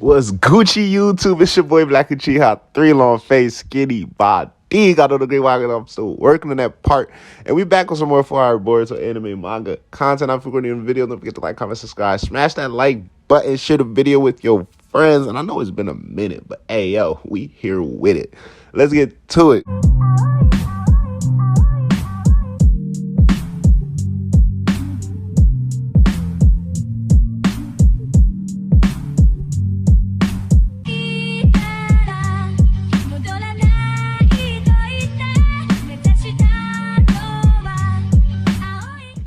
What's Gucci YouTube? It's your boy Black Uchiha, 3 long face, skinny body. Got on the green wagon. I'm still working on that part. And we back with some more 4-hour Boruto anime manga content. I'm recording a video. Don't forget to like, comment, subscribe. Smash that like button. Share the video with your friends. And I know it's been a minute, but hey, yo, we here with it. Let's get to it.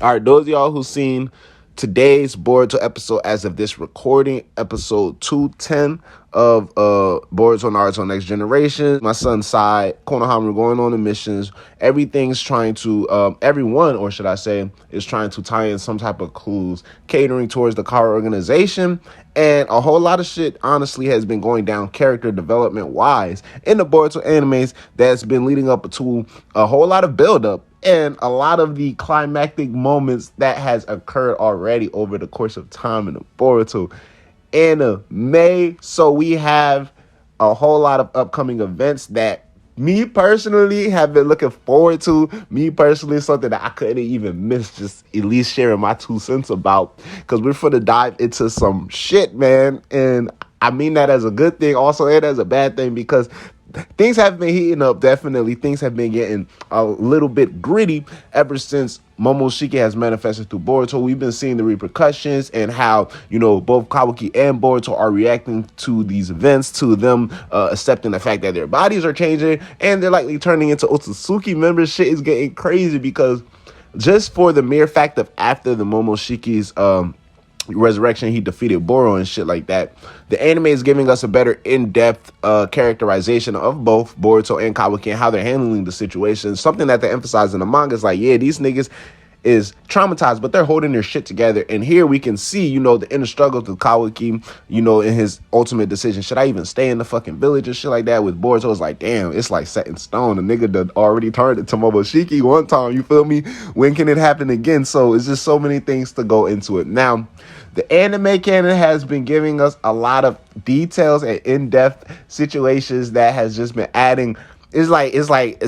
All right, those of y'all who seen today's Boruto episode as of this recording, episode 210 of Boruto Naruto Next Generation. My son's side, Konohamaru going on the missions. Everything's trying to, everyone, or should I say, is trying to tie in some type of clues, catering towards the Kara organization. And a whole lot of shit, honestly, has been going down character development-wise in the Boruto animes that's been leading up to a whole lot of build-up and a lot of the climactic moments that has occurred already over the course of time in the Boruto anime. So we have a whole lot of upcoming events that me personally have been looking forward to. Me personally, something that I couldn't even miss, just at least sharing my 2 cents about, because we're finna dive into some shit, man. And I mean that as a good thing, also, and as a bad thing, because things have been heating up. Definitely, things have been getting a little bit gritty ever since Momoshiki has manifested through Boruto. We've been seeing the repercussions and how, you know, both Kawaki and Boruto are reacting to these events, to them accepting the fact that their bodies are changing and they're likely turning into Otsutsuki members. Shit is getting crazy, because just for the mere fact of after the Momoshiki's resurrection, he defeated Boro and shit like that. The anime is giving us a better in-depth characterization of both Boruto and Kawaki and how they're handling the situation. Something that they emphasize in the manga is like, yeah, these niggas is traumatized, but they're holding their shit together. And here we can see, you know, the inner struggle to Kawaki, you know, in his ultimate decision. Should I even stay in the fucking village and shit like that? With Boruto, it's like, damn, it's like set in stone. The nigga done already turned it to Momoshiki one time, you feel me? When can it happen again? So it's just so many things to go into it. Now, the anime canon has been giving us a lot of details and in-depth situations that has just been adding. It's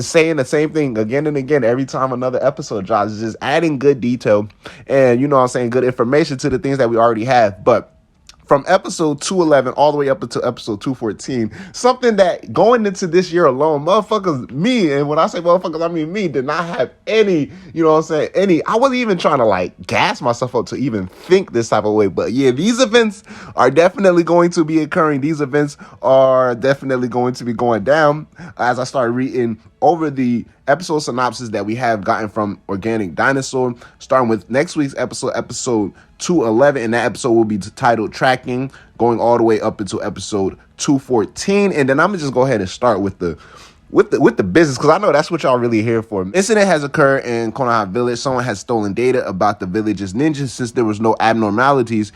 saying the same thing again and again every time another episode drops. It's just adding good detail and, you know what I'm saying, good information to the things that we already have. But from episode 211 all the way up until episode 214, something that going into this year alone, motherfuckers, me, and when I say motherfuckers, I mean me, did not have any, you know what I'm saying, I wasn't even trying to like gas myself up to even think this type of way. But yeah, these events are definitely going to be occurring. These events are definitely going to be going down as I start reading over the episode synopsis that we have gotten from Organic Dinosaur, starting with next week's episode 211, and that episode will be titled Tracking, going all the way up until episode 214. And then I'm gonna just go ahead and start with the business, because I know that's what y'all really here for. Incident has occurred in Konoha Village. Someone has stolen data about the village's ninjas. Since there was no abnormalities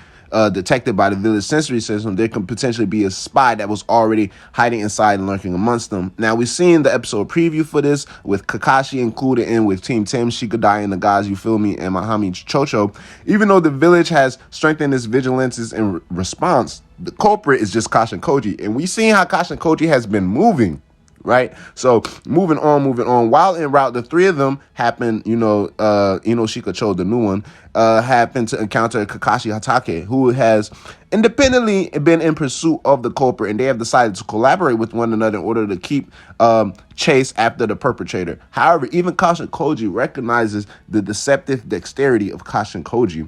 detected by the village sensory system, there could potentially be a spy that was already hiding inside and lurking amongst them. Now, we've seen the episode preview for this with Kakashi included in with Team Tim, Shikadai, and the guys, you feel me, and Mahami Chocho. Even though the village has strengthened its vigilances in response, the culprit is just Kashin Koji. And we've seen how Kashin Koji has been moving. Right, so moving on. While en route, the 3 of them happen, you know, Shikacho, the new one, happened to encounter Kakashi Hatake, who has independently been in pursuit of the culprit, and they have decided to collaborate with one another in order to keep chase after the perpetrator. However, even Kashin Koji recognizes the deceptive dexterity of Kashin Koji,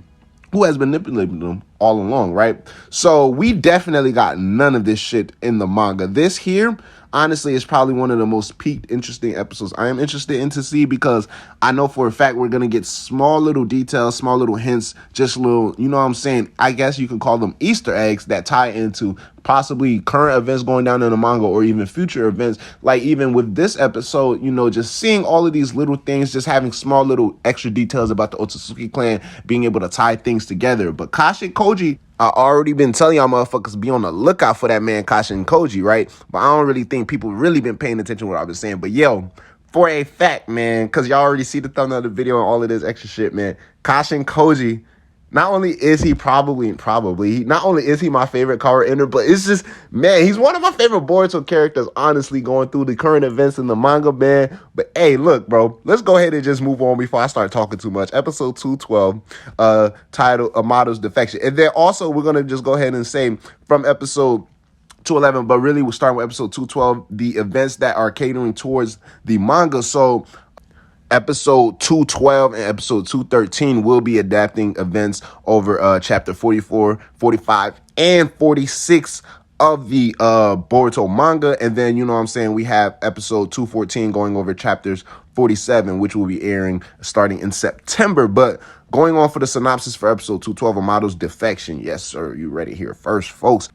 who has been manipulating them all along, right? So we definitely got none of this shit in the manga. This here, honestly, is probably one of the most peaked, interesting episodes I am interested in to see, because I know for a fact we're going to get small little details, small little hints, just little, you know what I'm saying, I guess you can call them Easter eggs that tie into possibly current events going down in the manga or even future events. Like even with this episode, you know, just seeing all of these little things, just having small little extra details about the Otsutsuki clan, being able to tie things together. But Kashin Koji, I already been telling y'all motherfuckers be on the lookout for that man Kashin Koji, right? But I don't really think people really been paying attention to what I've been saying. But yo, for a fact, man, because y'all already see the thumbnail of the video and all of this extra shit, man, Kashin Koji Not only is he not only is he my favorite Kara ender, but it's just, man, he's one of my favorite Boruto characters, honestly, going through the current events in the manga, man. But hey, look, bro, let's go ahead and just move on before I start talking too much. Episode 212, titled Amado's Defection. And then also, we're going to just go ahead and say from episode 211, but really we're starting with episode 212, the events that are catering towards the manga. So episode 212 and episode 213 will be adapting events over chapter 44, 45, and 46 of the Boruto manga. And then, you know what I'm saying, we have episode 214 going over chapters 47, which will be airing starting in September. But going on for the synopsis for episode 212, Amado's Defection. Yes, sir, you ready here first, folks.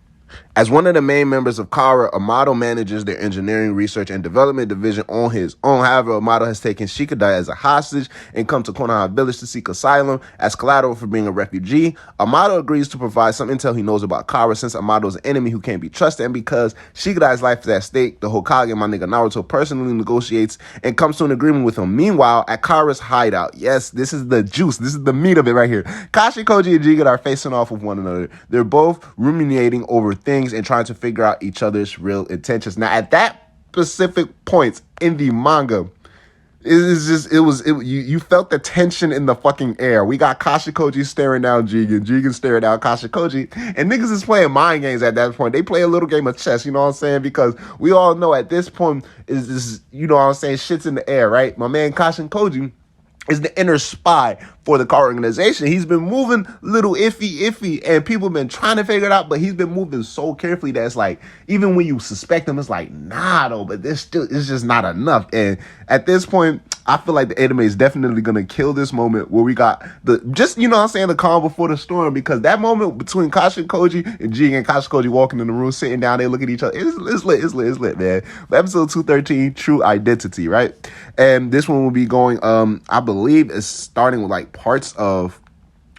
As one of the main members of Kara, Amado manages their engineering, research, and development division on his own. However, Amado has taken Shikadai as a hostage and come to Konoha Village to seek asylum as collateral for being a refugee. Amado agrees to provide some intel he knows about Kara since Amado is an enemy who can't be trusted, and because Shikadai's life is at stake, the Hokage, my nigga Naruto, personally negotiates and comes to an agreement with him. Meanwhile, at Kara's hideout, yes, this is the juice, this is the meat of it right here. Kashin, Koji, and Jigen are facing off with one another. They're both ruminating over things and trying to figure out each other's real intentions. Now, at that specific point in the manga, you felt the tension in the fucking air. We got Kashin Koji staring down Jigen staring down Kashin Koji, and niggas is playing mind games at that point. They play a little game of chess, you know what I'm saying? Because we all know at this point you know what I'm saying, shit's in the air, right? My man Kashin Koji is the inner spy for the Kara organization. He's been moving little iffy, and people have been trying to figure it out, but he's been moving so carefully that it's like, even when you suspect him, it's like, nah, though, but it's just not enough. And at this point, I feel like the anime is definitely going to kill this moment where we got you know what I'm saying, the calm before the storm, because that moment between Kashin Koji and Jigen, Kashin Koji walking in the room, sitting down, they look at each other, it's lit, man. Episode 213, True Identity, right? And this one will be going, I believe it's starting with like parts of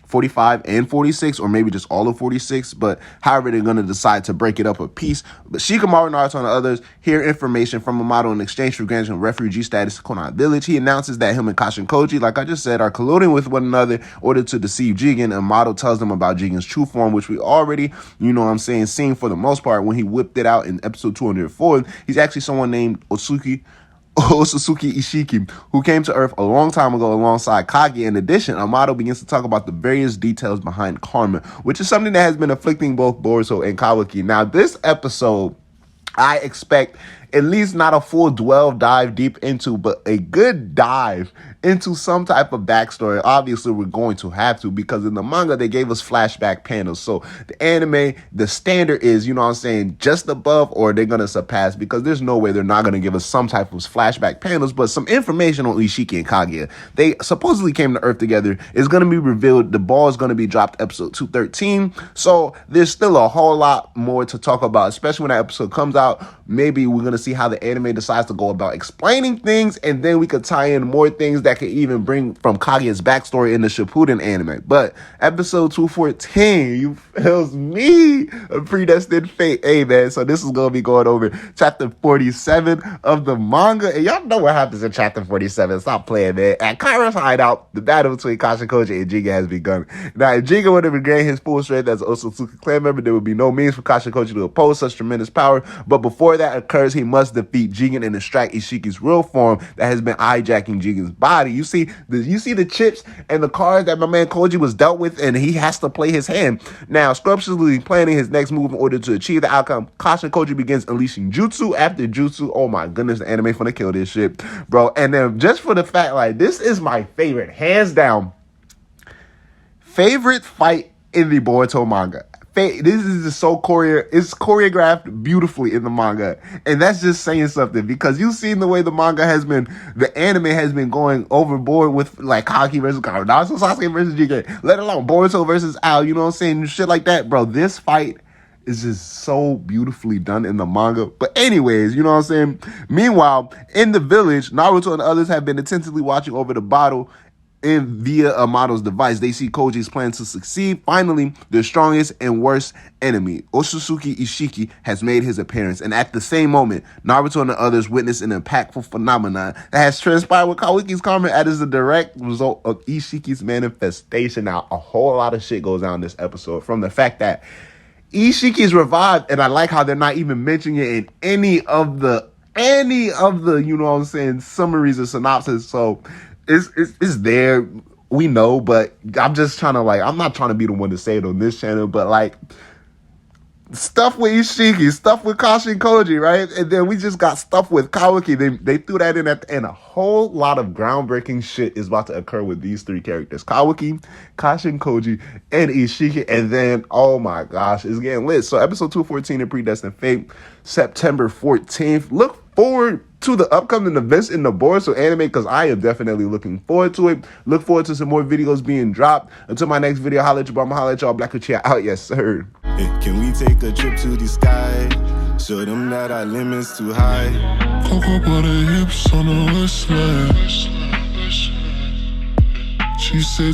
45 and 46, or maybe just all of 46, but however they're going to decide to break it up a piece. But Shikamaru, Naruto, and others hear information from Amado in exchange for granting refugee status to Konoha Village. He announces that him and Kashin Koji, like I just said, are colluding with one another in order to deceive Jigen. Amado tells them about Jigen's true form, which we already, you know what I'm saying, seen for the most part when he whipped it out in episode 204. He's actually someone named Otsutsuki Ishiki, who came to Earth a long time ago alongside Kage. In addition, Amado begins to talk about the various details behind karma, which is something that has been afflicting both Boruto and Kawaki. Now, this episode, I expect at least not a full dive deep into, but a good dive into some type of backstory. Obviously, we're going to have to, because in the manga, they gave us flashback panels. So the anime, the standard is, you know what I'm saying, just above, or they're going to surpass, because there's no way they're not going to give us some type of flashback panels, but some information on Ishiki and Kaguya. They supposedly came to Earth together. It's going to be revealed. The ball is going to be dropped episode 213. So there's still a whole lot more to talk about, especially when that episode comes out. Maybe we're going to see how the anime decides to go about explaining things, and then we could tie in more things that could even bring from Kaguya's backstory in the Shippuden anime. But episode 214, you feels me, a predestined fate. Hey, man, so this is going to be going over chapter 47 of the manga, and y'all know what happens in chapter 47. Stop playing, man. At Kara's hideout, the battle between Kashin Koji and Jigen has begun. Now, if Jigen would have regained his full strength as an Otsutsuki clan member, there would be no means for Kashin Koji to oppose such tremendous power. But before that occurs, he must defeat Jigen and extract Ishiki's real form that has been hijacking Jigen's body. You see the chips and the cards that my man Koji was dealt with, and he has to play his hand. Now, scrupulously planning his next move in order to achieve the outcome, Kashin Koji begins unleashing jutsu after jutsu. Oh my goodness, the anime finna kill this shit, bro. And then just for the fact, like, this is my favorite, hands down, favorite fight in the Boruto manga. This is just so it's choreographed beautifully in the manga, and that's just saying something, because you've seen the way the manga has been, the anime has been going overboard with like Kaki versus Kara, Naruto Sasuke versus Jigen, let alone Boruto versus Ao, you know what I'm saying, shit like that, bro. This fight is just so beautifully done in the manga. But anyways, you know what I'm saying. Meanwhile, in the village, Naruto and others have been attentively watching over the battle in via Amado's device. They see Koji's plan to succeed. Finally, their strongest and worst enemy, Otsutsuki Ishiki, has made his appearance. And at the same moment, Naruto and the others witness an impactful phenomenon that has transpired with Kawaki's comment as a direct result of Ishiki's manifestation. Now, a whole lot of shit goes down in this episode, from the fact that Ishiki's revived, and I like how they're not even mentioning it in any of the, you know what I'm saying, summaries or synopsis. So it's there. We know, but I'm just trying to, like, I'm not trying to be the one to say it on this channel, but like, stuff with Ishiki, stuff with Kashin Koji, right? And then we just got stuff with Kawaki. They threw that in at the end. A whole lot of groundbreaking shit is about to occur with these three characters: Kawaki, Kashin Koji, and Ishiki. And then, oh my gosh, it's getting lit. So episode 214 of Predestined Fate, September 14th. Look forward to the upcoming events in the Boruto anime, because I am definitely looking forward to it. Look forward to some more videos being dropped. Until my next video, holla at you, bro. I'ma holla at y'all. Black Chair out. Yes, sir. Hey, can we take a trip to the sky? Show them that our limit's too high. Cocoa butter hips on the wristlet. She said